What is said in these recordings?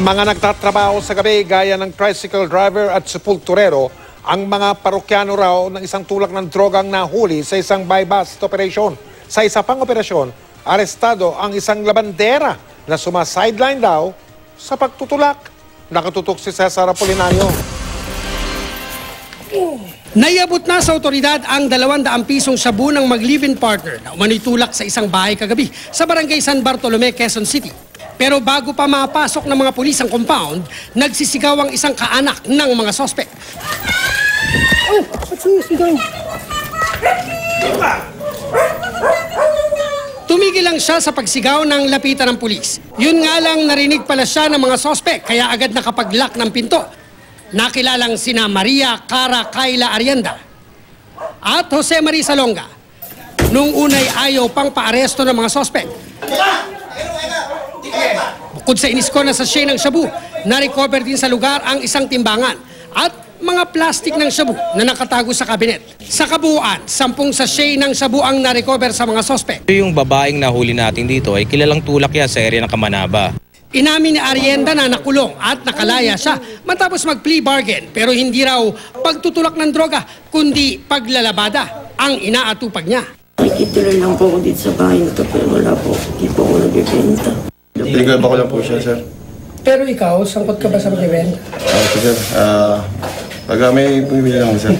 Mga nagtatrabaho sa gabi gaya ng tricycle driver at sepulturero ang mga parokyano raw ng isang tulak ng drogang nahuli sa isang buy-bust operation. Sa isa pang operasyon, arestado ang isang labandera na sumasideline daw sa pagtutulak. Nakatutok si Cesar Apolinario. Naiabot na sa otoridad ang 200 pisong shabu ng mag-live-in partner na umano'y tulak sa isang bahay kagabi sa barangay San Bartolome, Quezon City. Pero bago pa mapasok ng mga pulis ang compound, nagsisigaw ang isang kaanak ng mga sospek. Oh, what's sigaw? Tumigil lang siya sa pagsigaw ng lapitan ng pulis. Yun nga lang narinig pala siya ng mga sospek kaya agad nakapag-lock ng pinto. Nakilalang sina Maria Cara Kayla Arienda at Jose Marie Salonga. Nung unay ayaw pang paaresto ng mga sospek. Bukod sa iniskor na sachet ng shabu, na-recover din sa lugar ang isang timbangan at mga plastic ng shabu na nakatago sa kabinet. Sa kabuuan, 10 sachet ng shabu ang na-recover sa mga sospek. Yung babaeng nahuli natin dito ay kilalang tulak yan sa area ng Kamanaba. Inamin ni Arienda na nakulong at nakalaya siya matapos mag-plea bargain pero hindi raw pagtutulak ng droga kundi paglalabada ang inaatupag niya. Nakikituloy lang po ako dito sa bahay na ito pero wala po. Hindi po ako nagbibenta. Illegal ba ko lang po siya, sir? Pero ikaw, sangkot ka ba sa mag-event? Sir. Pag may bumibili lang, sir.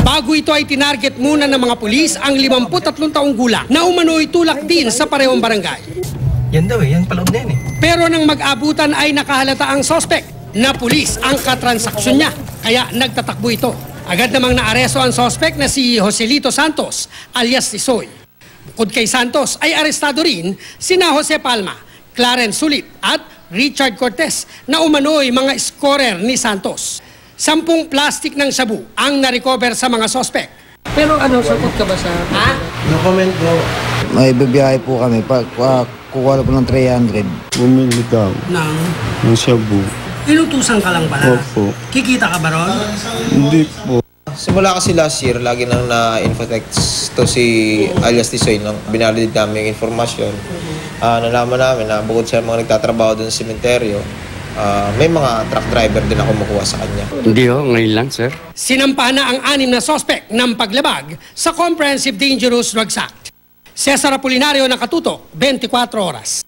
Bago ito ay tinarget muna ng mga pulis ang 53 taong gulang na umano'y tulak din sa parehong barangay. Yan daw yan paloob na yan Pero nang mag-abutan ay nakahalata ang sospek na pulis ang katransaksyon niya kaya nagtatakbo ito. Agad namang naaresto ang sospek na si Joselito Santos alias Tisoy. Bukod kay Santos ay arestado rin sina Jose Palma, Clarence Sulit at Richard Cortez na umano'y mga scorer ni Santos. 10 plastic ng shabu ang na-recover sa mga sospek. Pero sangkot ka ba sa... Ha? No comment po. May bibiyahe po kami. Kukuha po ng 300. Bumili daw ng shabu. Inutusan ka lang pala? Opo. Kikita ka ba ron? Hindi po. Simula kasi last year, lagi nang na-infotext to si alias Tisoy nang binalid namin yung informasyon. Nalaman namin na bukod sa mga nagtatrabaho doon sa sementeryo, may mga truck driver din ako kumukuha sa kanya. Hindi ngayon lang, sir. Sinampahan na ang 6 na sospek ng paglabag sa Comprehensive Dangerous Drugs Act. Cesar Apolinario, nakatutok, 24 oras.